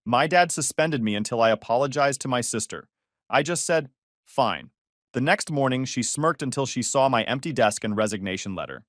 My dad suspended me until I apologized to my sister. I just said, fine. The next morning, she smirked until she saw my empty desk and resignation letter.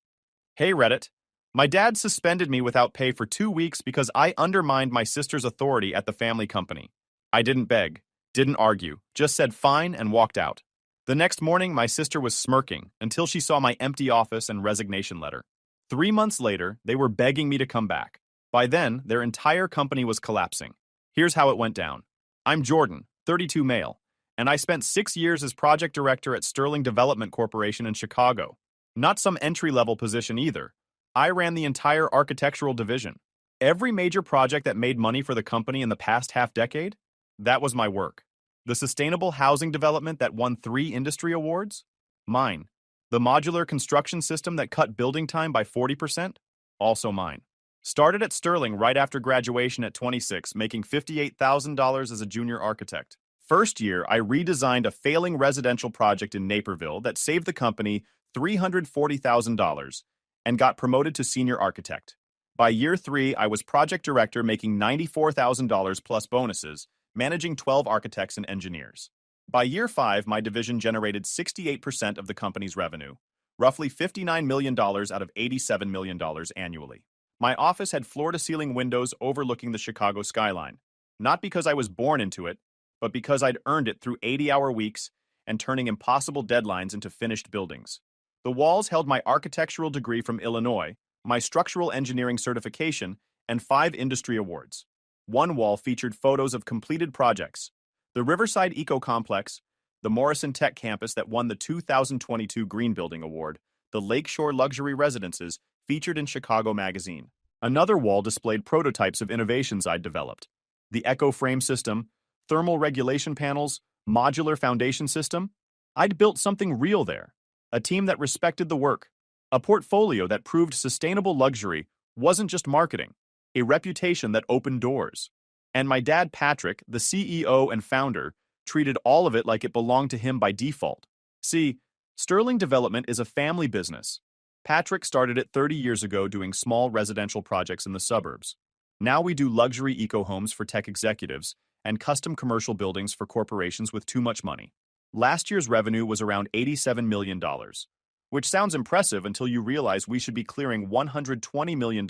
Hey, Reddit. My dad suspended me without pay for 2 weeks because I undermined my sister's authority at the family company. I didn't beg, didn't argue, just said fine and walked out. The next morning, my sister was smirking until she saw my empty office and resignation letter. 3 months later, they were begging me to come back. By then, their entire company was collapsing. Here's how it went down. I'm Jordan, 32 male, and I spent 6 years as project director at Sterling Development Corporation in Chicago. Not some entry-level position either. I ran the entire architectural division. Every major project that made money for the company in the past half-decade, that was my work. The sustainable housing development that won 3 industry awards? Mine. The modular construction system that cut building time by 40%? Also mine. Started at Sterling right after graduation at 26, making $58,000 as a junior architect. First year, I redesigned a failing residential project in Naperville that saved the company $340,000 and got promoted to senior architect. By year 3, I was project director making $94,000 plus bonuses, managing 12 architects and engineers. By year 5, my division generated 68% of the company's revenue, roughly $59 million out of $87 million annually. My office had floor-to-ceiling windows overlooking the Chicago skyline, not because I was born into it, but because I'd earned it through 80-hour weeks and turning impossible deadlines into finished buildings. The walls held my architectural degree from Illinois, my structural engineering certification, and 5 industry awards. One wall featured photos of completed projects: the Riverside Eco Complex, the Morrison Tech Campus that won the 2022 Green Building Award, the Lakeshore Luxury Residences featured in Chicago Magazine. Another wall displayed prototypes of innovations I'd developed: the Echo Frame System, thermal regulation panels, modular foundation system. I'd built something real there, a team that respected the work, a portfolio that proved sustainable luxury wasn't just marketing, a reputation that opened doors. And my dad, Patrick, the CEO and founder, treated all of it like it belonged to him by default. See, Sterling Development is a family business. Patrick started it 30 years ago doing small residential projects in the suburbs. Now we do luxury eco-homes for tech executives and custom commercial buildings for corporations with too much money. Last year's revenue was around $87 million, which sounds impressive until you realize we should be clearing $120 million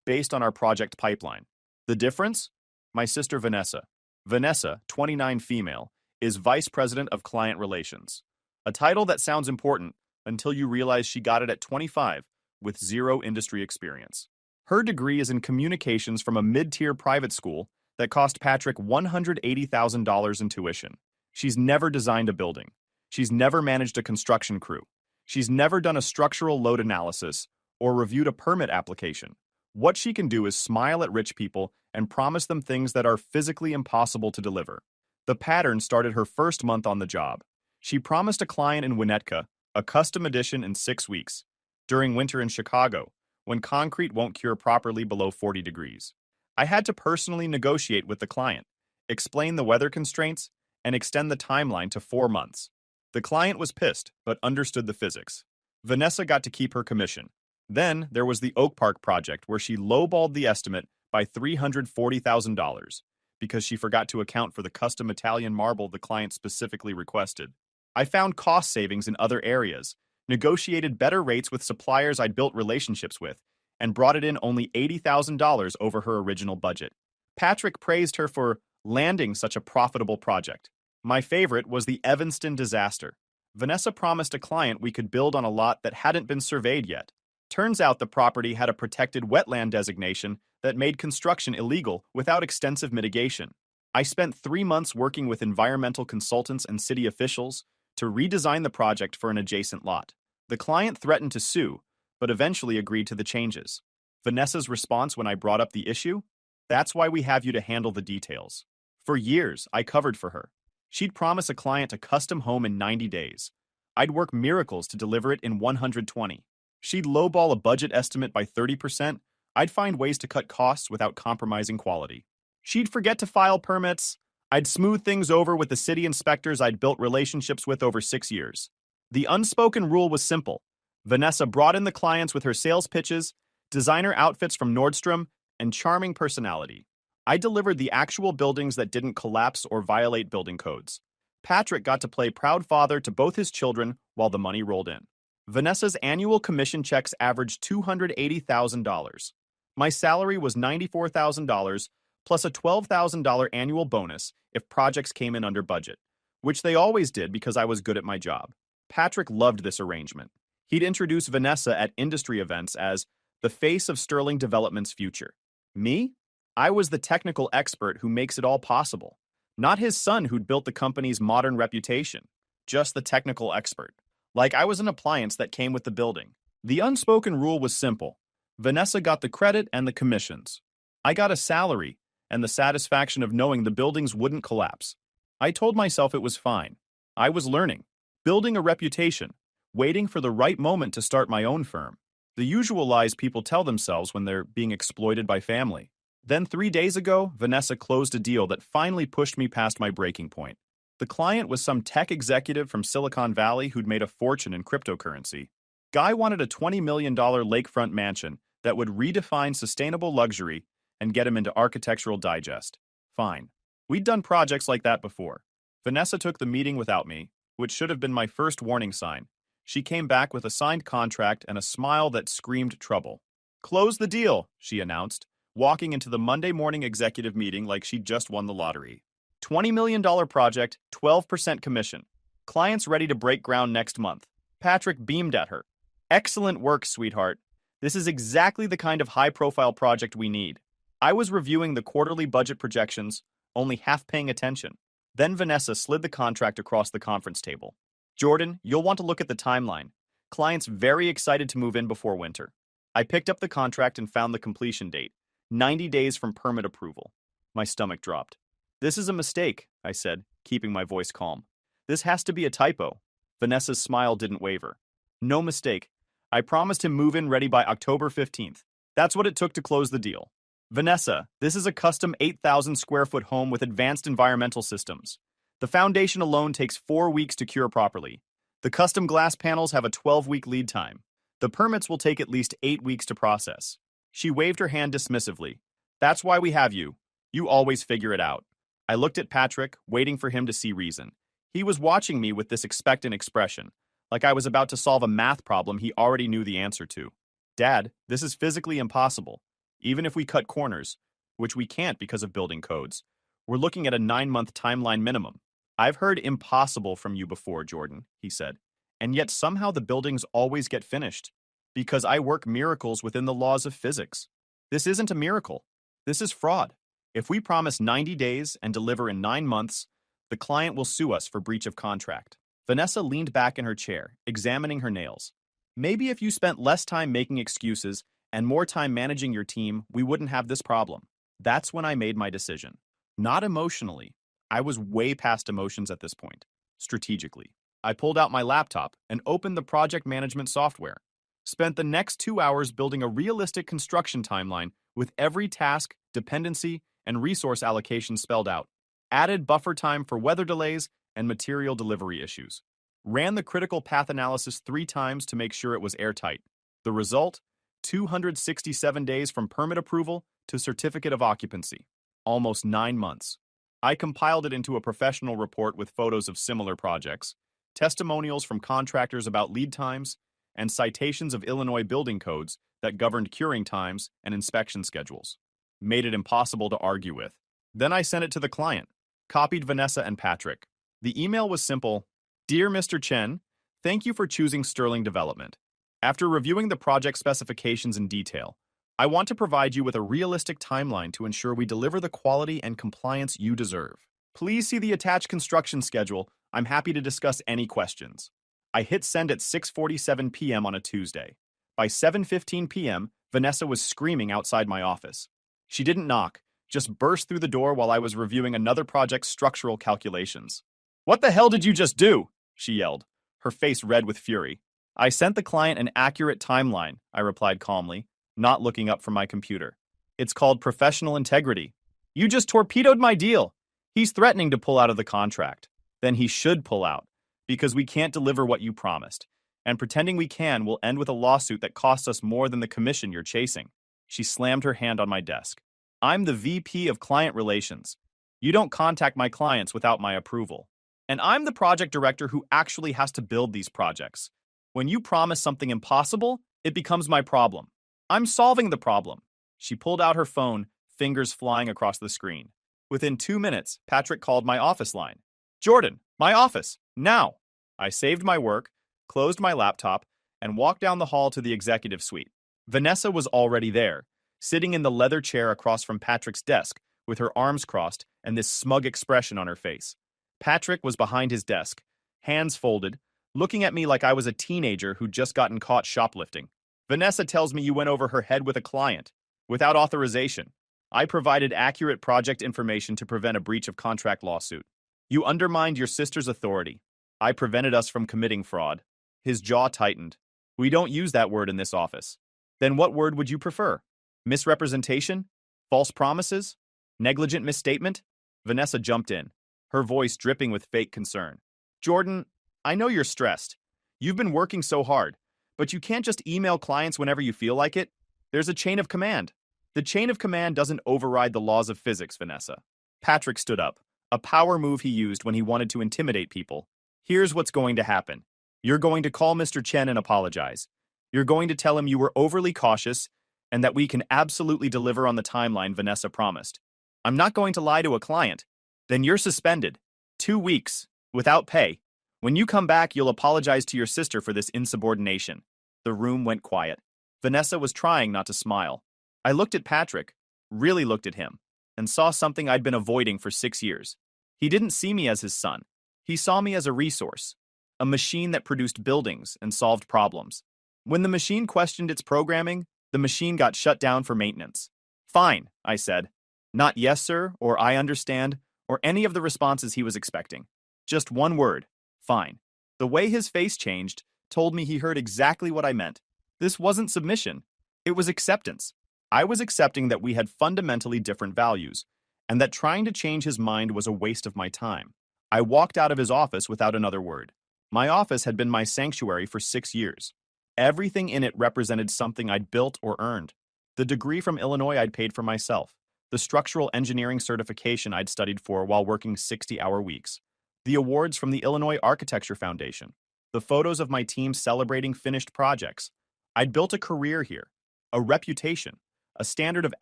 based on our project pipeline. The difference? My sister Vanessa. Vanessa, 29 female, is Vice President of Client Relations. A title that sounds important until you realize she got it at 25 with 0 industry experience. Her degree is in communications from a mid-tier private school that cost Patrick $180,000 in tuition. She's never designed a building. She's never managed a construction crew. She's never done a structural load analysis or reviewed a permit application. What she can do is smile at rich people and promise them things that are physically impossible to deliver. The pattern started her first month on the job. She promised a client in Winnetka a custom edition in 6 weeks, during winter in Chicago, when concrete won't cure properly below 40 degrees. I had to personally negotiate with the client, explain the weather constraints, and extend the timeline to 4 months. The client was pissed, but understood the physics. Vanessa got to keep her commission. Then there was the Oak Park project where she lowballed the estimate by $340,000 because she forgot to account for the custom Italian marble the client specifically requested. I found cost savings in other areas, negotiated better rates with suppliers I'd built relationships with, and brought it in only $80,000 over her original budget. Patrick praised her for landing such a profitable project. My favorite was the Evanston disaster. Vanessa promised a client we could build on a lot that hadn't been surveyed yet. Turns out the property had a protected wetland designation that made construction illegal without extensive mitigation. I spent 3 months working with environmental consultants and city officials to redesign the project for an adjacent lot. The client threatened to sue, but eventually agreed to the changes. Vanessa's response when I brought up the issue? That's why we have you to handle the details. For years, I covered for her. She'd promise a client a custom home in 90 days. I'd work miracles to deliver it in 120. She'd lowball a budget estimate by 30%. I'd find ways to cut costs without compromising quality. She'd forget to file permits. I'd smooth things over with the city inspectors I'd built relationships with over 6 years. The unspoken rule was simple. Vanessa brought in the clients with her sales pitches, designer outfits from Nordstrom, and charming personality. I delivered the actual buildings that didn't collapse or violate building codes. Patrick got to play proud father to both his children while the money rolled in. Vanessa's annual commission checks averaged $280,000. My salary was $94,000 plus a $12,000 annual bonus if projects came in under budget, which they always did because I was good at my job. Patrick loved this arrangement. He'd introduce Vanessa at industry events as the face of Sterling Development's future. Me? I was the technical expert who makes it all possible. Not his son who'd built the company's modern reputation. Just the technical expert. Like I was an appliance that came with the building. The unspoken rule was simple. Vanessa got the credit and the commissions. I got a salary and the satisfaction of knowing the buildings wouldn't collapse. I told myself it was fine. I was learning, building a reputation, waiting for the right moment to start my own firm. The usual lies people tell themselves when they're being exploited by family. Then 3 days ago, Vanessa closed a deal that finally pushed me past my breaking point. The client was some tech executive from Silicon Valley who'd made a fortune in cryptocurrency. Guy wanted a $20 million lakefront mansion that would redefine sustainable luxury and get him into Architectural Digest. Fine. We'd done projects like that before. Vanessa took the meeting without me, which should have been my first warning sign. She came back with a signed contract and a smile that screamed trouble. "Close the deal," she announced, walking into the Monday morning executive meeting like she'd just won the lottery. $20 million project, 12% commission. Clients ready to break ground next month. Patrick beamed at her. "Excellent work, sweetheart. This is exactly the kind of high-profile project we need." I was reviewing the quarterly budget projections, only half paying attention. Then Vanessa slid the contract across the conference table. "Jordan, you'll want to look at the timeline. Client's very excited to move in before winter." I picked up the contract and found the completion date, 90 days from permit approval. My stomach dropped. "This is a mistake," I said, keeping my voice calm. "This has to be a typo." Vanessa's smile didn't waver. "No mistake. I promised him move-in ready by October 15th. That's what it took to close the deal." "Vanessa, this is a custom 8,000 square foot home with advanced environmental systems. The foundation alone takes 4 weeks to cure properly. The custom glass panels have a 12-week lead time. The permits will take at least 8 weeks to process." She waved her hand dismissively. "That's why we have you. You always figure it out." I looked at Patrick, waiting for him to see reason. He was watching me with this expectant expression, like I was about to solve a math problem he already knew the answer to. "Dad, this is physically impossible. Even if we cut corners, which we can't because of building codes, we're looking at a 9-month timeline minimum." "I've heard impossible from you before, Jordan," he said. "And yet somehow the buildings always get finished. Because I work miracles within the laws of physics. This isn't a miracle. This is fraud. If we promise 90 days and deliver in 9 months, the client will sue us for breach of contract." Vanessa leaned back in her chair, examining her nails. "Maybe if you spent less time making excuses and more time managing your team, we wouldn't have this problem." That's when I made my decision. Not emotionally. I was way past emotions at this point. Strategically. I pulled out my laptop and opened the project management software. Spent the next 2 hours building a realistic construction timeline with every task, dependency, and resource allocation spelled out. Added buffer time for weather delays and material delivery issues. Ran the critical path analysis 3 times to make sure it was airtight. The result? 267 days from permit approval to certificate of occupancy. Almost 9 months. I compiled it into a professional report with photos of similar projects, testimonials from contractors about lead times, and citations of Illinois building codes that governed curing times and inspection schedules. Made it impossible to argue with. Then I sent it to the client, copied Vanessa and Patrick. The email was simple. "Dear Mr. Chen, thank you for choosing Sterling Development. After reviewing the project specifications in detail, I want to provide you with a realistic timeline to ensure we deliver the quality and compliance you deserve. Please see the attached construction schedule. I'm happy to discuss any questions." I hit send at 6:47 p.m. on a Tuesday. By 7:15 p.m., Vanessa was screaming outside my office. She didn't knock, just burst through the door while I was reviewing another project's structural calculations. "What the hell did you just do?" she yelled, her face red with fury. "I sent the client an accurate timeline," I replied calmly, not looking up from my computer. "It's called professional integrity. You just torpedoed my deal. He's threatening to pull out of the contract. Then he should pull out, because we can't deliver what you promised. And pretending we can will end with a lawsuit that costs us more than the commission you're chasing." She slammed her hand on my desk. I'm the VP of Client Relations. You don't contact my clients without my approval. And I'm the project director who actually has to build these projects. When you promise something impossible, it becomes my problem. I'm solving the problem. She pulled out her phone, fingers flying across the screen. Within 2 minutes, Patrick called my office line. Jordan, my office, now! I saved my work, closed my laptop, and walked down the hall to the executive suite. Vanessa was already there, sitting in the leather chair across from Patrick's desk, with her arms crossed and this smug expression on her face. Patrick was behind his desk, hands folded, looking at me like I was a teenager who'd just gotten caught shoplifting. Vanessa tells me you went over her head with a client, without authorization. I provided accurate project information to prevent a breach of contract lawsuit. You undermined your sister's authority. I prevented us from committing fraud. His jaw tightened. We don't use that word in this office. Then what word would you prefer? Misrepresentation? False promises? Negligent misstatement? Vanessa jumped in, her voice dripping with fake concern. Jordan, I know you're stressed. You've been working so hard, but you can't just email clients whenever you feel like it. There's a chain of command. The chain of command doesn't override the laws of physics, Vanessa. Patrick stood up, a power move he used when he wanted to intimidate people. Here's what's going to happen. You're going to call Mr. Chen and apologize. You're going to tell him you were overly cautious and that we can absolutely deliver on the timeline Vanessa promised. I'm not going to lie to a client. Then you're suspended. 2 weeks, without pay. When you come back, you'll apologize to your sister for this insubordination. The room went quiet. Vanessa was trying not to smile. I looked at Patrick, really looked at him, and saw something I'd been avoiding for 6 years. He didn't see me as his son. He saw me as a resource, a machine that produced buildings and solved problems. When the machine questioned its programming, the machine got shut down for maintenance. Fine, I said. Not yes, sir, or I understand, or any of the responses he was expecting. Just one word, fine. The way his face changed told me he heard exactly what I meant. This wasn't submission. It was acceptance. I was accepting that we had fundamentally different values, and that trying to change his mind was a waste of my time. I walked out of his office without another word. My office had been my sanctuary for 6 years. Everything in it represented something I'd built or earned. The degree from Illinois I'd paid for myself. The structural engineering certification I'd studied for while working 60-hour weeks. The awards from the Illinois Architecture Foundation. The photos of my team celebrating finished projects. I'd built a career here, a reputation, a standard of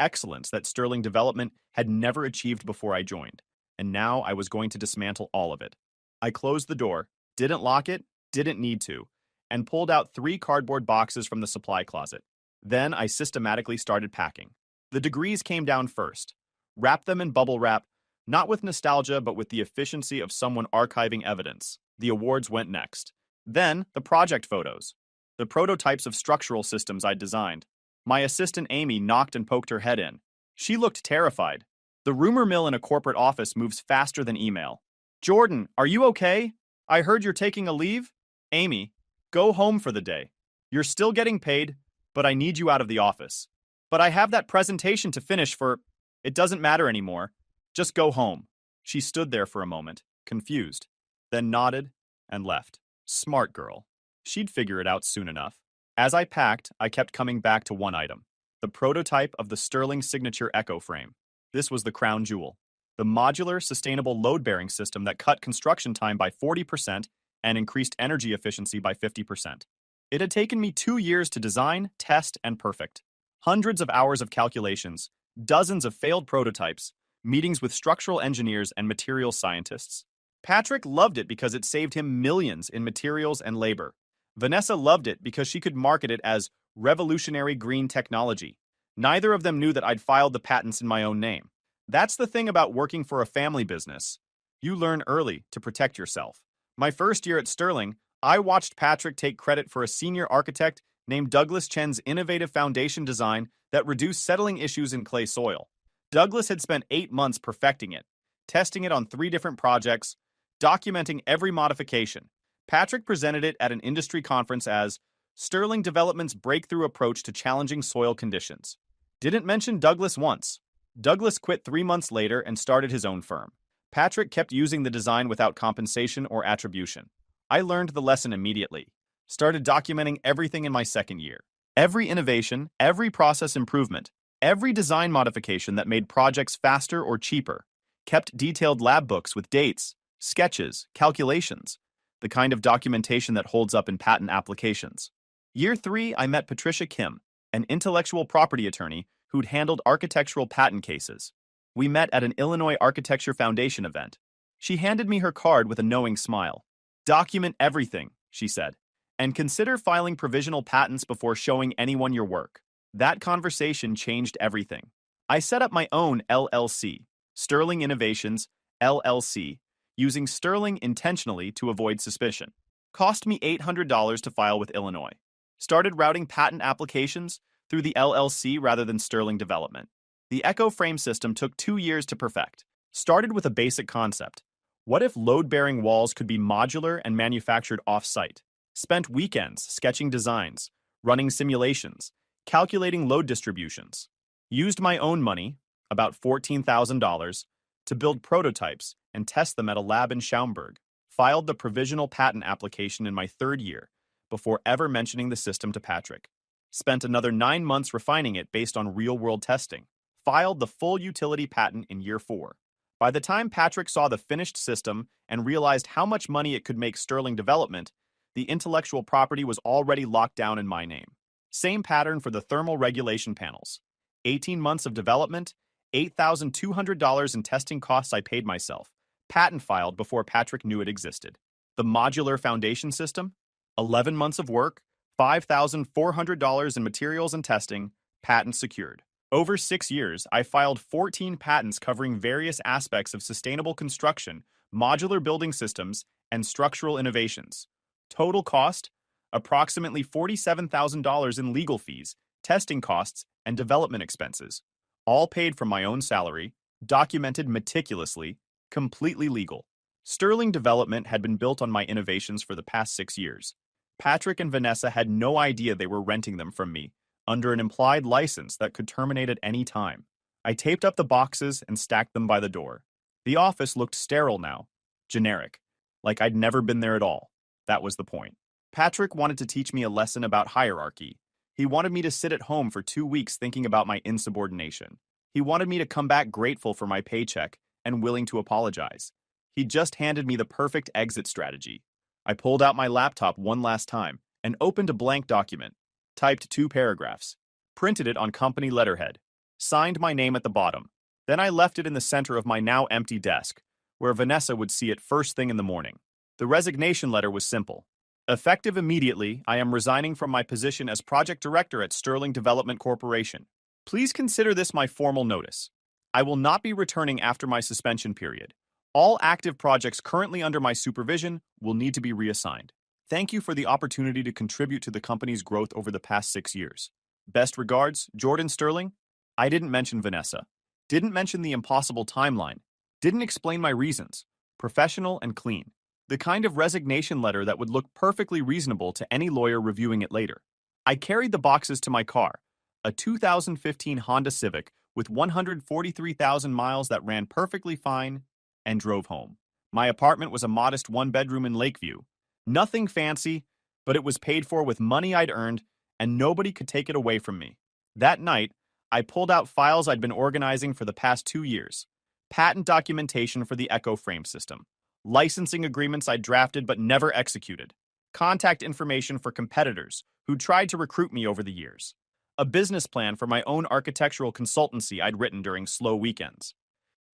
excellence that Sterling Development had never achieved before I joined. And now I was going to dismantle all of it. I closed the door, didn't lock it, didn't need to, and pulled out 3 cardboard boxes from the supply closet. Then I systematically started packing. The degrees came down first. Wrapped them in bubble wrap, not with nostalgia but with the efficiency of someone archiving evidence. The awards went next. Then the project photos. The prototypes of structural systems I'd designed. My assistant Amy knocked and poked her head in. She looked terrified. The rumor mill in a corporate office moves faster than email. Jordan, are you okay? I heard you're taking a leave? Amy, go home for the day. You're still getting paid, but I need you out of the office. But I have that presentation to finish for... It doesn't matter anymore. Just go home. She stood there for a moment, confused, then nodded and left. Smart girl. She'd figure it out soon enough. As I packed, I kept coming back to one item. The prototype of the Sterling Signature Echo Frame. This was the crown jewel. The modular, sustainable load-bearing system that cut construction time by 40% and increased energy efficiency by 50%. It had taken me 2 years to design, test, and perfect. Hundreds of hours of calculations, dozens of failed prototypes, meetings with structural engineers and materials scientists. Patrick loved it because it saved him millions in materials and labor. Vanessa loved it because she could market it as revolutionary green technology. Neither of them knew that I'd filed the patents in my own name. That's the thing about working for a family business. You learn early to protect yourself. My first year at Sterling, I watched Patrick take credit for a senior architect named Douglas Chen's innovative foundation design that reduced settling issues in clay soil. Douglas had spent 8 months perfecting it, testing it on 3 different projects, documenting every modification. Patrick presented it at an industry conference as Sterling Development's breakthrough approach to challenging soil conditions. Didn't mention Douglas once. Douglas quit 3 months later and started his own firm. Patrick kept using the design without compensation or attribution. I learned the lesson immediately. Started documenting everything in my second year. Every innovation, every process improvement. Every design modification that made projects faster or cheaper. Kept detailed lab books with dates, sketches, calculations, the kind of documentation that holds up in patent applications. Year 3, I met Patricia Kim, an intellectual property attorney who'd handled architectural patent cases. We met at an Illinois Architecture Foundation event. She handed me her card with a knowing smile. "Document everything," she said, "and consider filing provisional patents before showing anyone your work." That conversation changed everything. I set up my own LLC, Sterling Innovations, LLC, using Sterling intentionally to avoid suspicion. Cost me $800 to file with Illinois. Started routing patent applications through the LLC rather than Sterling Development. The Echo Frame system took 2 years to perfect. Started with a basic concept. What if load-bearing walls could be modular and manufactured off-site? Spent weekends sketching designs, running simulations, calculating load distributions. Used my own money, about $14,000, to build prototypes and test them at a lab in Schaumburg. Filed the provisional patent application in my 3rd year, before ever mentioning the system to Patrick. Spent another 9 months refining it based on real-world testing. Filed the full utility patent in year 4. By the time Patrick saw the finished system and realized how much money it could make Sterling Development, the intellectual property was already locked down in my name. Same pattern for the thermal regulation panels. 18 months of development, $8,200 in testing costs I paid myself. Patent filed before Patrick knew it existed. The modular foundation system, 11 months of work, $5,400 in materials and testing, patent secured. Over 6 years, I filed 14 patents covering various aspects of sustainable construction, modular building systems, and structural innovations. Total cost, approximately $47,000 in legal fees, testing costs, and development expenses. All paid from my own salary, documented meticulously, completely legal. Sterling Development had been built on my innovations for the past 6 years. Patrick and Vanessa had no idea they were renting them from me, under an implied license that could terminate at any time. I taped up the boxes and stacked them by the door. The office looked sterile now, generic, like I'd never been there at all. That was the point. Patrick wanted to teach me a lesson about hierarchy. He wanted me to sit at home for 2 weeks thinking about my insubordination. He wanted me to come back grateful for my paycheck and willing to apologize. He just handed me the perfect exit strategy. I pulled out my laptop one last time and opened a blank document, typed 2 paragraphs, printed it on company letterhead, signed my name at the bottom. Then I left it in the center of my now empty desk, where Vanessa would see it first thing in the morning. The resignation letter was simple. Effective immediately, I am resigning from my position as project director at Sterling Development Corporation. Please consider this my formal notice. I will not be returning after my suspension period. All active projects currently under my supervision will need to be reassigned. Thank you for the opportunity to contribute to the company's growth over the past 6 years. Best regards, Jordan Sterling. I didn't mention Vanessa. Didn't mention the impossible timeline. Didn't explain my reasons. Professional and clean. The kind of resignation letter that would look perfectly reasonable to any lawyer reviewing it later. I carried the boxes to my car, a 2015 Honda Civic with 143,000 miles that ran perfectly fine, and drove home. My apartment was a modest 1-bedroom in Lakeview. Nothing fancy, but it was paid for with money I'd earned, and nobody could take it away from me. That night, I pulled out files I'd been organizing for the past 2 years. Patent documentation for the Echo Frame system. Licensing agreements I drafted but never executed. Contact information for competitors who tried to recruit me over the years. A business plan for my own architectural consultancy I'd written during slow weekends.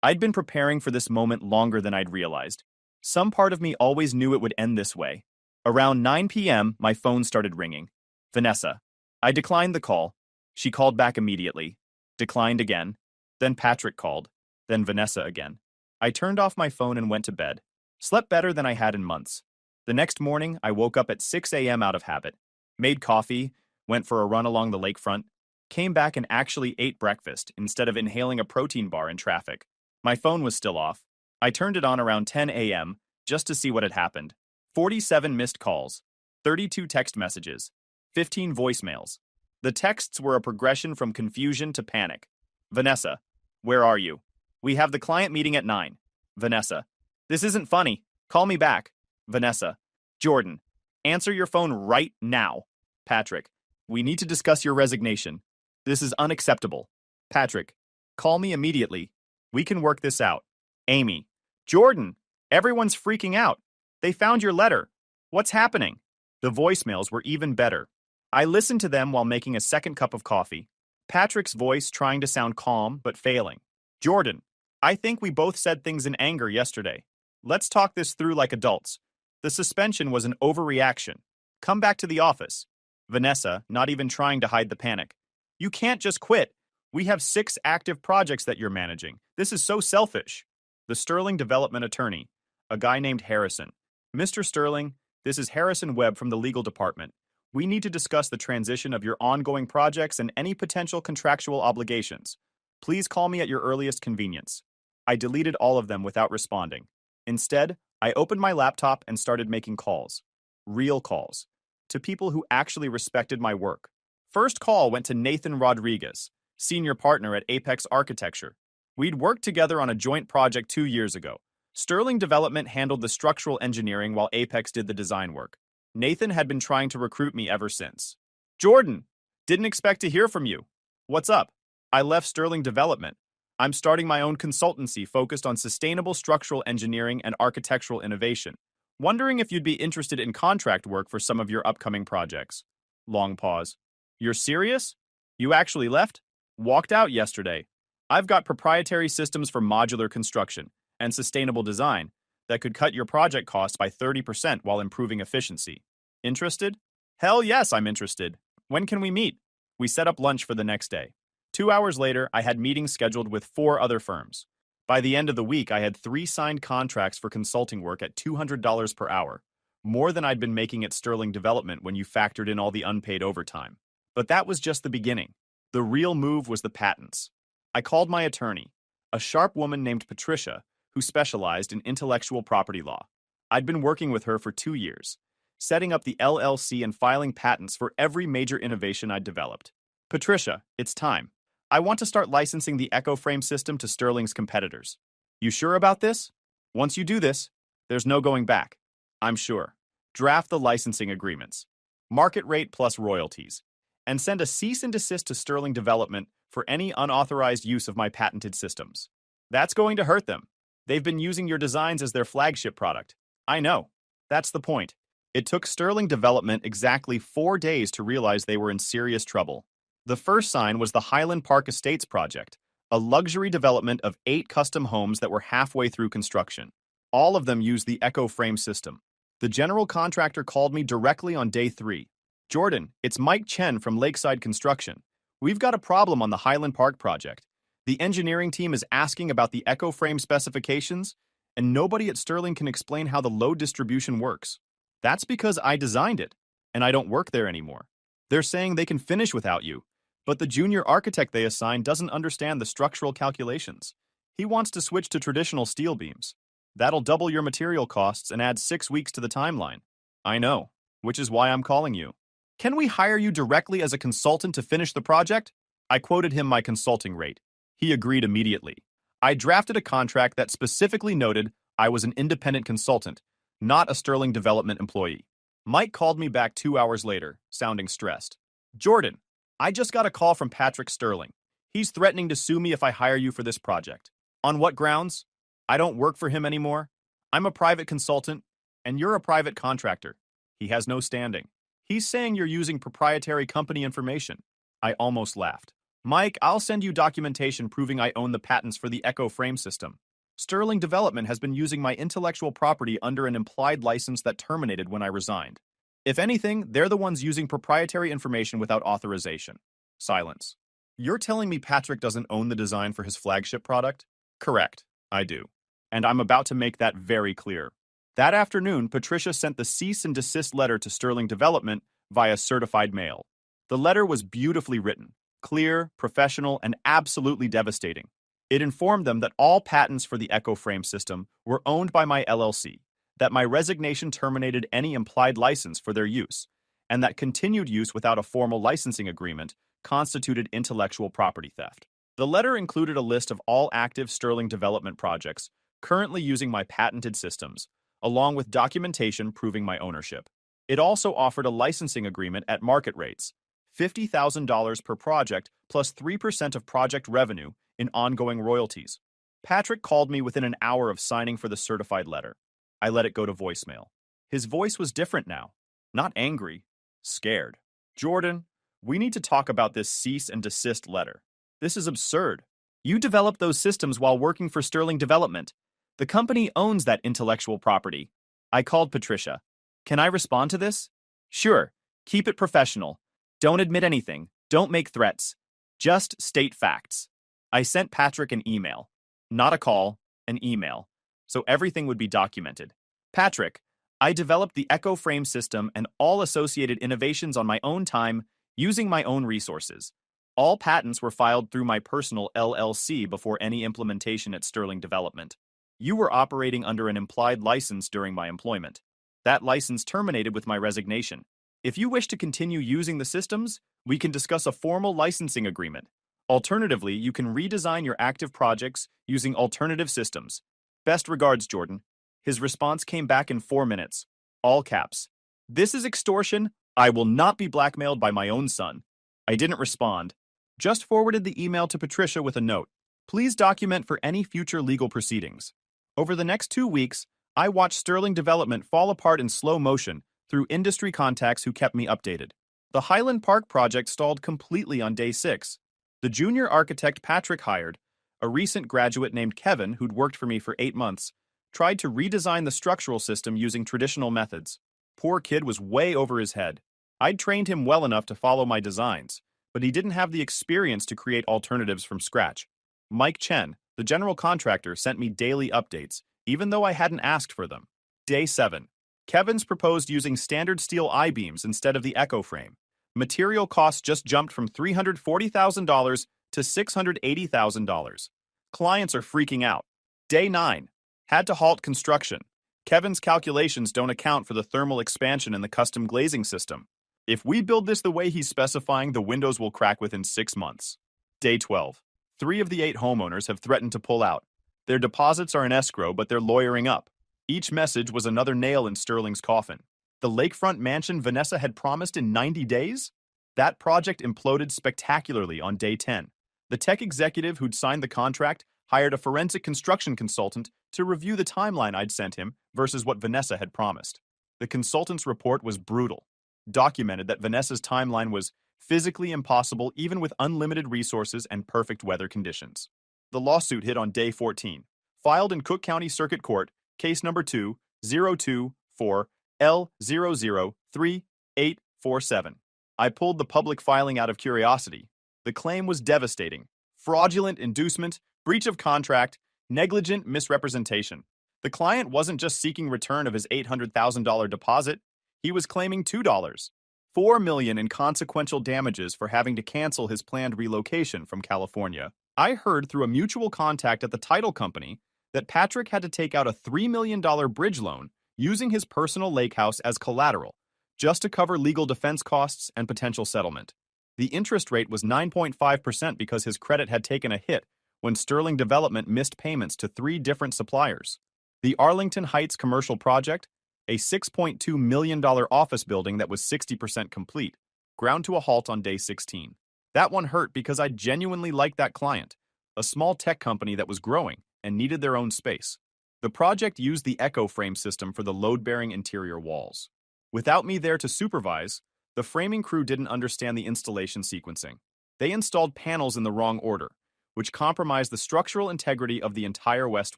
I'd been preparing for this moment longer than I'd realized. Some part of me always knew it would end this way. Around 9 p.m., my phone started ringing. Vanessa. I declined the call. She called back immediately. Declined again. Then Patrick called. Then Vanessa again. I turned off my phone and went to bed. Slept better than I had in months. The next morning, I woke up at 6 a.m. out of habit. Made coffee, went for a run along the lakefront, came back and actually ate breakfast instead of inhaling a protein bar in traffic. My phone was still off. I turned it on around 10 a.m. just to see what had happened. 47 missed calls, 32 text messages, 15 voicemails. The texts were a progression from confusion to panic. Vanessa, where are you? We have the client meeting at 9. Vanessa, this isn't funny. Call me back. Vanessa, Jordan, answer your phone right now. Patrick, we need to discuss your resignation. This is unacceptable. Patrick, call me immediately. We can work this out. Amy, Jordan, everyone's freaking out. They found your letter. What's happening? The voicemails were even better. I listened to them while making a second cup of coffee. Patrick's voice trying to sound calm but failing. Jordan, I think we both said things in anger yesterday. Let's talk this through like adults. The suspension was an overreaction. Come back to the office. Vanessa, not even trying to hide the panic. You can't just quit. We have 6 active projects that you're managing. This is so selfish. The Sterling development attorney, a guy named Harrison. Mr. Sterling, this is Harrison Webb from the legal department. We need to discuss the transition of your ongoing projects and any potential contractual obligations. Please call me at your earliest convenience. I deleted all of them without responding. Instead, I opened my laptop and started making calls. Real calls. To people who actually respected my work. First call went to Nathan Rodriguez, senior partner at Apex Architecture. We'd worked together on a joint project 2 years ago. Sterling Development handled the structural engineering while Apex did the design work. Nathan had been trying to recruit me ever since. Jordan, didn't expect to hear from you. What's up? I left Sterling Development. I'm starting my own consultancy focused on sustainable structural engineering and architectural innovation. Wondering if you'd be interested in contract work for some of your upcoming projects. Long pause. You're serious? You actually left? Walked out yesterday. I've got proprietary systems for modular construction and sustainable design that could cut your project costs by 30% while improving efficiency. Interested? Hell yes, I'm interested. When can we meet? We set up lunch for the next day. 2 hours later, I had meetings scheduled with 4 other firms. By the end of the week, I had 3 signed contracts for consulting work at $200 per hour, more than I'd been making at Sterling Development when you factored in all the unpaid overtime. But that was just the beginning. The real move was the patents. I called my attorney, a sharp woman named Patricia, who specialized in intellectual property law. I'd been working with her for 2 years, setting up the LLC and filing patents for every major innovation I'd developed. Patricia, it's time. I want to start licensing the EchoFrame system to Sterling's competitors. You sure about this? Once you do this, there's no going back. I'm sure. Draft the licensing agreements. Market rate plus royalties. And send a cease and desist to Sterling Development for any unauthorized use of my patented systems. That's going to hurt them. They've been using your designs as their flagship product. I know. That's the point. It took Sterling Development exactly 4 days to realize they were in serious trouble. The first sign was the Highland Park Estates project, a luxury development of 8 custom homes that were halfway through construction. All of them used the EchoFrame system. The general contractor called me directly on day 3. Jordan, it's Mike Chen from Lakeside Construction. We've got a problem on the Highland Park project. The engineering team is asking about the EchoFrame specifications, and nobody at Sterling can explain how the load distribution works. That's because I designed it, and I don't work there anymore. They're saying they can finish without you, but the junior architect they assigned doesn't understand the structural calculations. He wants to switch to traditional steel beams. That'll double your material costs and add 6 weeks to the timeline. I know, which is why I'm calling you. Can we hire you directly as a consultant to finish the project? I quoted him my consulting rate. He agreed immediately. I drafted a contract that specifically noted I was an independent consultant, not a Sterling Development employee. Mike called me back 2 hours later, sounding stressed. Jordan, I just got a call from Patrick Sterling. He's threatening to sue me if I hire you for this project. On what grounds? I don't work for him anymore. I'm a private consultant, and you're a private contractor. He has no standing. He's saying you're using proprietary company information. I almost laughed. Mike, I'll send you documentation proving I own the patents for the EchoFrame system. Sterling Development has been using my intellectual property under an implied license that terminated when I resigned. If anything, they're the ones using proprietary information without authorization. Silence. You're telling me Patrick doesn't own the design for his flagship product? Correct, I do. And I'm about to make that very clear. That afternoon, Patricia sent the cease and desist letter to Sterling Development via certified mail. The letter was beautifully written, clear, professional, and absolutely devastating. It informed them that all patents for the EchoFrame system were owned by my LLC, that my resignation terminated any implied license for their use, and that continued use without a formal licensing agreement constituted intellectual property theft. The letter included a list of all active Sterling Development projects currently using my patented systems, along with documentation proving my ownership. It also offered a licensing agreement at market rates, $50,000 per project plus 3% of project revenue in ongoing royalties. Patrick called me within an hour of signing for the certified letter. I let it go to voicemail. His voice was different now. Not angry, scared. Jordan, we need to talk about this cease and desist letter. This is absurd. You developed those systems while working for Sterling Development. The company owns that intellectual property. I called Patricia. Can I respond to this? Sure. Keep it professional. Don't admit anything. Don't make threats. Just state facts. I sent Patrick an email. Not a call, an email. So everything would be documented. Patrick, I developed the Echo Frame system and all associated innovations on my own time, using my own resources. All patents were filed through my personal LLC before any implementation at Sterling Development. You were operating under an implied license during my employment. That license terminated with my resignation. If you wish to continue using the systems, we can discuss a formal licensing agreement. Alternatively, you can redesign your active projects using alternative systems. Best regards, Jordan. His response came back in 4 minutes. All caps. This is extortion. I will not be blackmailed by my own son. I didn't respond. Just forwarded the email to Patricia with a note. Please document for any future legal proceedings. Over the next 2 weeks, I watched Sterling Development fall apart in slow motion through industry contacts who kept me updated. The Highland Park project stalled completely on day 6. The junior architect Patrick hired, a recent graduate named Kevin who'd worked for me for 8 months, tried to redesign the structural system using traditional methods. Poor kid was way over his head. I'd trained him well enough to follow my designs, but he didn't have the experience to create alternatives from scratch. Mike Chen, the general contractor, sent me daily updates, even though I hadn't asked for them. Day 7. Kevin's proposed using standard steel I-beams instead of the Echo frame. Material costs just jumped from $340,000 to $680,000. Clients are freaking out. Day 9. Had to halt construction. Kevin's calculations don't account for the thermal expansion in the custom glazing system. If we build this the way he's specifying, the windows will crack within 6 months. Day 12. 3 of the 8 homeowners have threatened to pull out. Their deposits are in escrow, but they're lawyering up. Each message was another nail in Sterling's coffin. The lakefront mansion Vanessa had promised in 90 days? That project imploded spectacularly on day 10. The tech executive who'd signed the contract hired a forensic construction consultant to review the timeline I'd sent him versus what Vanessa had promised. The consultant's report was brutal. Documented that Vanessa's timeline was physically impossible even with unlimited resources and perfect weather conditions. The lawsuit hit on day 14. Filed in Cook County Circuit Court, case number 2-024L003847. I pulled the public filing out of curiosity. The claim was devastating. Fraudulent inducement, breach of contract, negligent misrepresentation. The client wasn't just seeking return of his $800,000 deposit. He was claiming $2, $4 million in consequential damages for having to cancel his planned relocation from California. I heard through a mutual contact at the title company that Patrick had to take out a $3 million bridge loan using his personal lake house as collateral, just to cover legal defense costs and potential settlement. The interest rate was 9.5% because his credit had taken a hit when Sterling Development missed payments to 3 different suppliers. The Arlington Heights commercial project, a $6.2 million office building that was 60% complete, ground to a halt on day 16. That one hurt because I genuinely liked that client, a small tech company that was growing and needed their own space. The project used the Echo frame system for the load-bearing interior walls. Without me there to supervise, the framing crew didn't understand the installation sequencing. They installed panels in the wrong order, which compromised the structural integrity of the entire West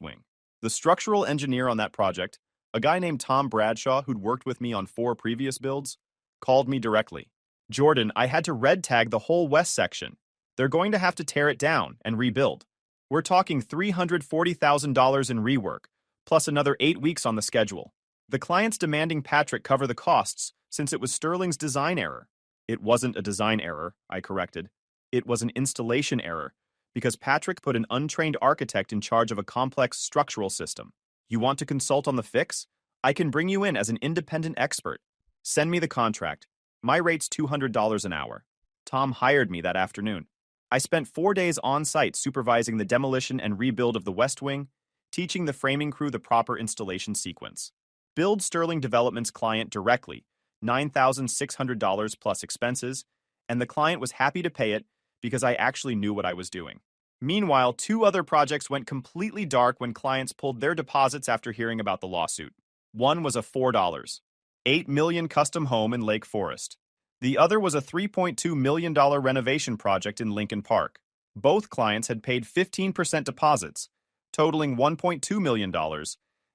Wing. The structural engineer on that project, a guy named Tom Bradshaw who'd worked with me on 4 previous builds, called me directly. Jordan, I had to red tag the whole west section. They're going to have to tear it down and rebuild. We're talking $340,000 in rework, plus another 8 weeks on the schedule. The client's demanding Patrick cover the costs since it was Sterling's design error. It wasn't a design error, I corrected. It was an installation error, because Patrick put an untrained architect in charge of a complex structural system. You want to consult on the fix? I can bring you in as an independent expert. Send me the contract. My rate's $200 an hour. Tom hired me that afternoon. I spent 4 days on site supervising the demolition and rebuild of the West Wing, teaching the framing crew the proper installation sequence. Billed Sterling Development's client directly, $9,600 plus expenses, and the client was happy to pay it because I actually knew what I was doing. Meanwhile, 2 other projects went completely dark when clients pulled their deposits after hearing about the lawsuit. One was a $4.8 million custom home in Lake Forest. The other was a $3.2 million renovation project in Lincoln Park. Both clients had paid 15% deposits, totaling $1.2 million,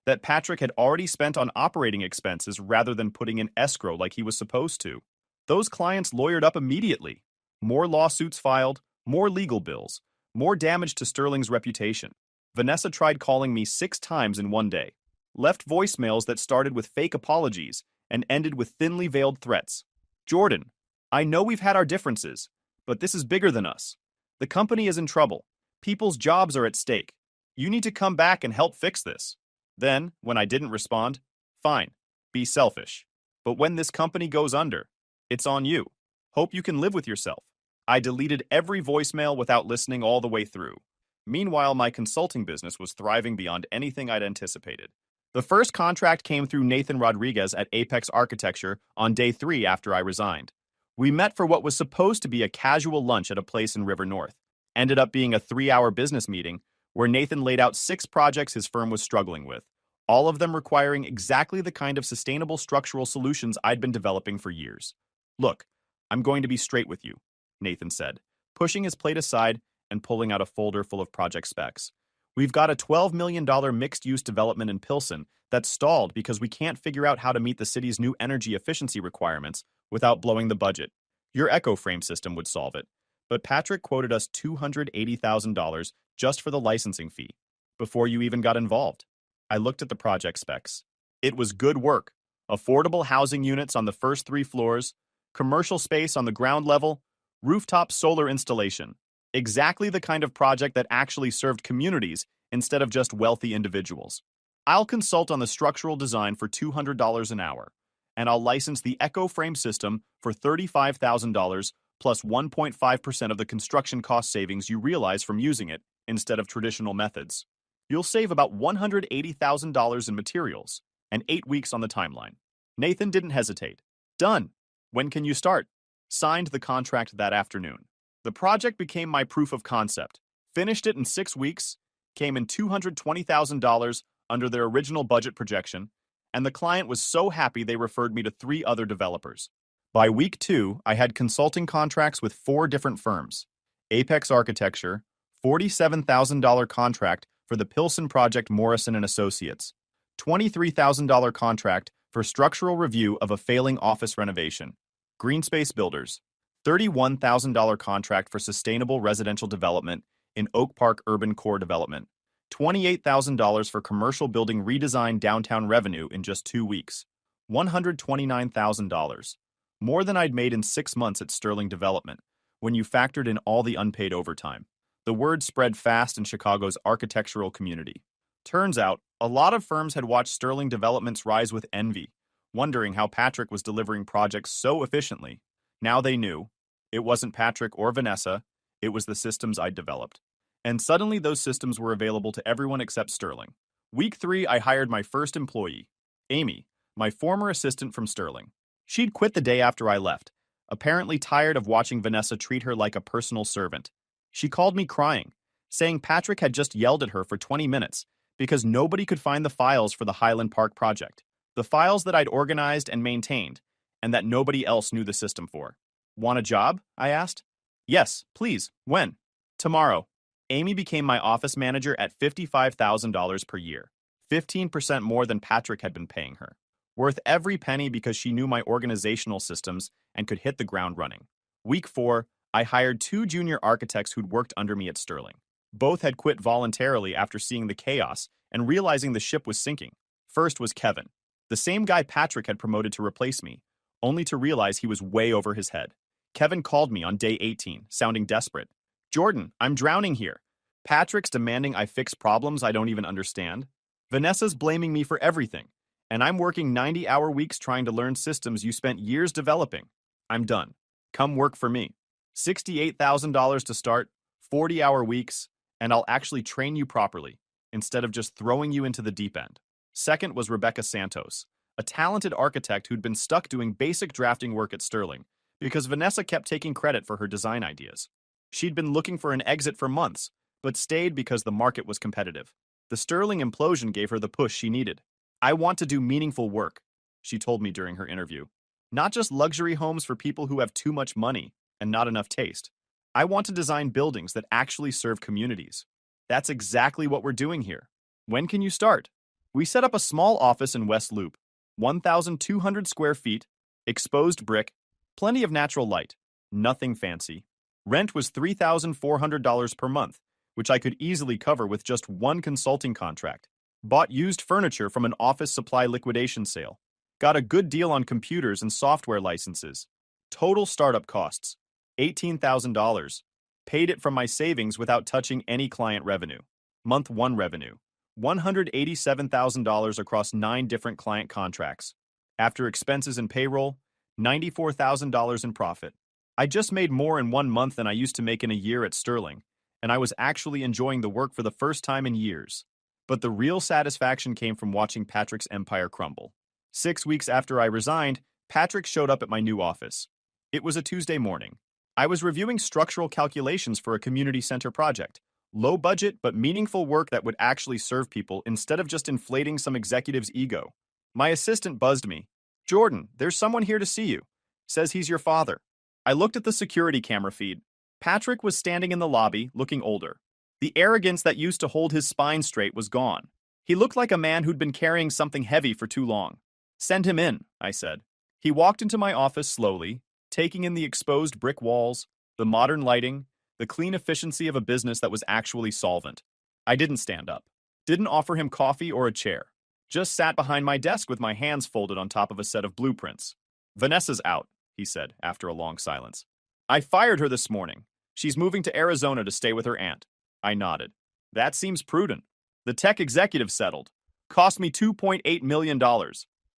that Patrick had already spent on operating expenses rather than putting in escrow like he was supposed to. Those clients lawyered up immediately. More lawsuits filed, more legal bills, more damage to Sterling's reputation. Vanessa tried calling me 6 times in one day, left voicemails that started with fake apologies and ended with thinly veiled threats. Jordan, I know we've had our differences, but this is bigger than us. The company is in trouble. People's jobs are at stake. You need to come back and help fix this. Then, when I didn't respond, fine, be selfish. But when this company goes under, it's on you. Hope you can live with yourself. I deleted every voicemail without listening all the way through. Meanwhile, my consulting business was thriving beyond anything I'd anticipated. The first contract came through Nathan Rodriguez at Apex Architecture on day 3 after I resigned. We met for what was supposed to be a casual lunch at a place in River North. Ended up being a 3-hour business meeting where Nathan laid out 6 projects his firm was struggling with, all of them requiring exactly the kind of sustainable structural solutions I'd been developing for years. Look, I'm going to be straight with you, Nathan said, pushing his plate aside and pulling out a folder full of project specs. We've got a $12 million mixed-use development in Pilsen that's stalled because we can't figure out how to meet the city's new energy efficiency requirements without blowing the budget. Your Echo Frame system would solve it. But Patrick quoted us $280,000 just for the licensing fee, before you even got involved. I looked at the project specs. It was good work. Affordable housing units on the first 3 floors, commercial space on the ground level, rooftop solar installation. Exactly the kind of project that actually served communities instead of just wealthy individuals. I'll consult on the structural design for $200 an hour, and I'll license the Echo Frame system for $35,000 plus 1.5% of the construction cost savings you realize from using it instead of traditional methods. You'll save about $180,000 in materials and 8 weeks on the timeline. Nathan didn't hesitate. Done. When can you start? Signed the contract that afternoon. The project became my proof of concept. Finished it in 6 weeks, came in $220,000 under their original budget projection, and the client was so happy they referred me to 3 other developers. By week 2, I had consulting contracts with 4 different firms. Apex Architecture, $47,000 contract for the Pilsen project Morrison & Associates, $23,000 contract for structural review of a failing office renovation. Greenspace Builders, $31,000 contract for sustainable residential development in Oak Park Urban Core Development, $28,000 for commercial building redesign downtown revenue in just 2 weeks, $129,000, more than I'd made in 6 months at Sterling Development, when you factored in all the unpaid overtime. The word spread fast in Chicago's architectural community. Turns out, a lot of firms had watched Sterling Development's rise with envy, wondering how Patrick was delivering projects so efficiently. Now they knew. It wasn't Patrick or Vanessa, it was the systems I'd developed. And suddenly those systems were available to everyone except Sterling. Week 3, I hired my first employee, Amy, my former assistant from Sterling. She'd quit the day after I left, apparently tired of watching Vanessa treat her like a personal servant. She called me crying, saying Patrick had just yelled at her for 20 minutes because nobody could find the files for the Highland Park project. The files that I'd organized and maintained, and that nobody else knew the system for. Want a job? I asked. Yes, please. When? Tomorrow. Amy became my office manager at $55,000 per year, 15% more than Patrick had been paying her. Worth every penny because she knew my organizational systems and could hit the ground running. Week 4, I hired 2 junior architects who'd worked under me at Sterling. Both had quit voluntarily after seeing the chaos and realizing the ship was sinking. First was Kevin, the same guy Patrick had promoted to replace me, only to realize he was way over his head. Kevin called me on day 18, sounding desperate. Jordan, I'm drowning here. Patrick's demanding I fix problems I don't even understand. Vanessa's blaming me for everything, and I'm working 90-hour weeks trying to learn systems you spent years developing. I'm done. Come work for me. $68,000 to start, 40-hour weeks, and I'll actually train you properly, instead of just throwing you into the deep end. Second was Rebecca Santos, a talented architect who'd been stuck doing basic drafting work at Sterling, because Vanessa kept taking credit for her design ideas. She'd been looking for an exit for months, but stayed because the market was competitive. The Sterling implosion gave her the push she needed. I want to do meaningful work, she told me during her interview. Not just luxury homes for people who have too much money and not enough taste. I want to design buildings that actually serve communities. That's exactly what we're doing here. When can you start? We set up a small office in West Loop, 1,200 square feet, exposed brick, plenty of natural light, nothing fancy. Rent was $3,400 per month, which I could easily cover with just one consulting contract. Bought used furniture from an office supply liquidation sale. Got a good deal on computers and software licenses. Total startup costs, $18,000. Paid it from my savings without touching any client revenue. Month 1 revenue, $187,000 across 9 different client contracts. After expenses and payroll, $94,000 in profit. I just made more in 1 month than I used to make in a year at Sterling, and I was actually enjoying the work for the first time in years. But the real satisfaction came from watching Patrick's empire crumble. 6 weeks after I resigned, Patrick showed up at my new office. It was a Tuesday morning. I was reviewing structural calculations for a community center project. Low budget, but meaningful work that would actually serve people instead of just inflating some executive's ego. My assistant buzzed me. "Jordan, there's someone here to see you. Says he's your father." I looked at the security camera feed. Patrick was standing in the lobby, looking older. The arrogance that used to hold his spine straight was gone. He looked like a man who'd been carrying something heavy for too long. "Send him in," I said. He walked into my office slowly, taking in the exposed brick walls, the modern lighting, the clean efficiency of a business that was actually solvent. I didn't stand up. Didn't offer him coffee or a chair. Just sat behind my desk with my hands folded on top of a set of blueprints. "Vanessa's out," he said after a long silence. "I fired her this morning. She's moving to Arizona to stay with her aunt." I nodded. "That seems prudent." The tech executive settled. "Cost me $2.8 million.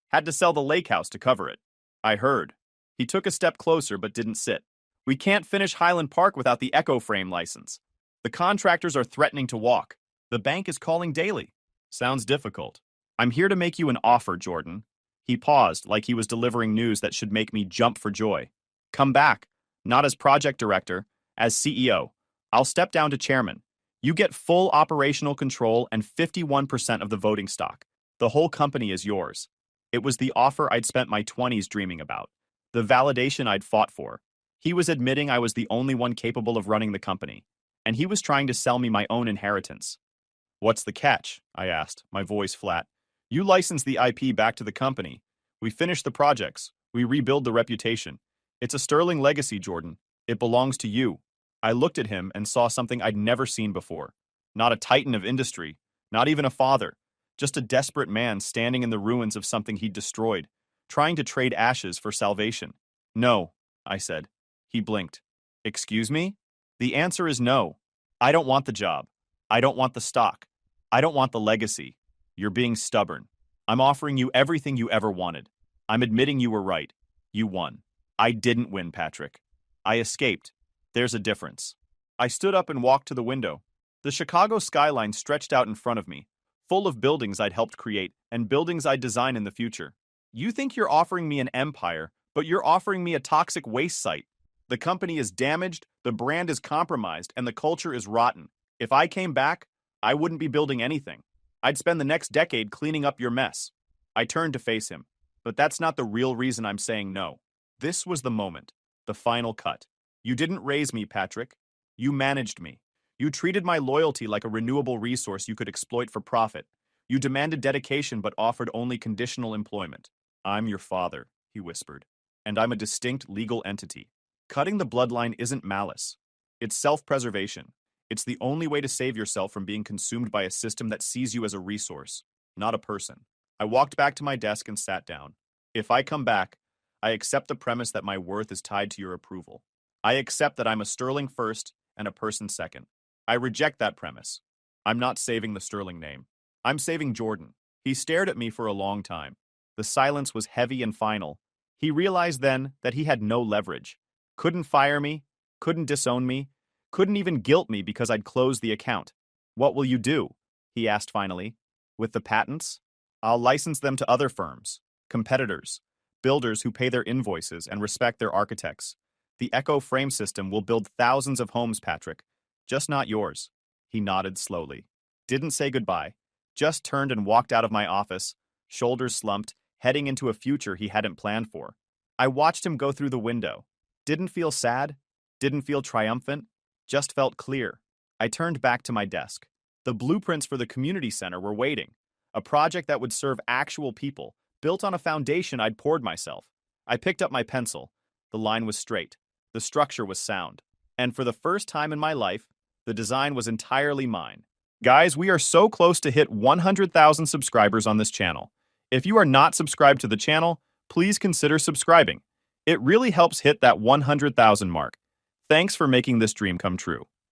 Had to sell the lake house to cover it." I heard. He took a step closer but didn't sit. "We can't finish Highland Park without the Echo Frame license. The contractors are threatening to walk. The bank is calling daily." "Sounds difficult." "I'm here to make you an offer, Jordan." He paused like he was delivering news that should make me jump for joy. "Come back. Not as project director, as CEO. I'll step down to chairman. You get full operational control and 51% of the voting stock. The whole company is yours." It was the offer I'd spent my 20s dreaming about. The validation I'd fought for. He was admitting I was the only one capable of running the company. And he was trying to sell me my own inheritance. "What's the catch?" I asked, my voice flat. "You license the IP back to the company. We finish the projects. We rebuild the reputation. It's a sterling legacy, Jordan. It belongs to you." I looked at him and saw something I'd never seen before. Not a titan of industry, not even a father, just a desperate man standing in the ruins of something he'd destroyed, trying to trade ashes for salvation. "No," I said. He blinked. "Excuse me?" "The answer is no. I don't want the job. I don't want the stock. I don't want the legacy. You're being stubborn. I'm offering you everything you ever wanted. I'm admitting you were right. You won. I didn't win, Patrick. I escaped. There's a difference." I stood up and walked to the window. The Chicago skyline stretched out in front of me, full of buildings I'd helped create and buildings I'd design in the future. "You think you're offering me an empire, but you're offering me a toxic waste site. The company is damaged, the brand is compromised, and the culture is rotten. If I came back, I wouldn't be building anything. I'd spend the next decade cleaning up your mess." I turned to face him. "But that's not the real reason I'm saying no." This was the moment, the final cut. "You didn't raise me, Patrick. You managed me. You treated my loyalty like a renewable resource you could exploit for profit. You demanded dedication but offered only conditional employment. I'm your father," he whispered, "and I'm a distinct legal entity. Cutting the bloodline isn't malice. It's self-preservation. It's the only way to save yourself from being consumed by a system that sees you as a resource, not a person." I walked back to my desk and sat down. "If I come back, I accept the premise that my worth is tied to your approval. I accept that I'm a sterling first and a person second. I reject that premise. I'm not saving the sterling name. I'm saving Jordan." He stared at me for a long time. The silence was heavy and final. He realized then that he had no leverage. Couldn't fire me, couldn't disown me, couldn't even guilt me because I'd closed the account. "What will you do?" he asked finally. "With the patents?" "I'll license them to other firms, competitors. Builders who pay their invoices and respect their architects. The Echo frame system will build thousands of homes, Patrick. Just not yours. He nodded slowly. Didn't say goodbye. Just turned and walked out of my office, shoulders slumped, heading into a future he hadn't planned for. I watched him go through the window. Didn't feel sad. Didn't feel triumphant. Just felt clear. I turned back to my desk. The blueprints for the community center were waiting. A project that would serve actual people, built on a foundation I'd poured myself. I picked up my pencil. The line was straight. The structure was sound. And for the first time in my life, the design was entirely mine. Guys, we are so close to hit 100,000 subscribers on this channel. If you are not subscribed to the channel, please consider subscribing. It really helps hit that 100,000 mark. Thanks for making this dream come true.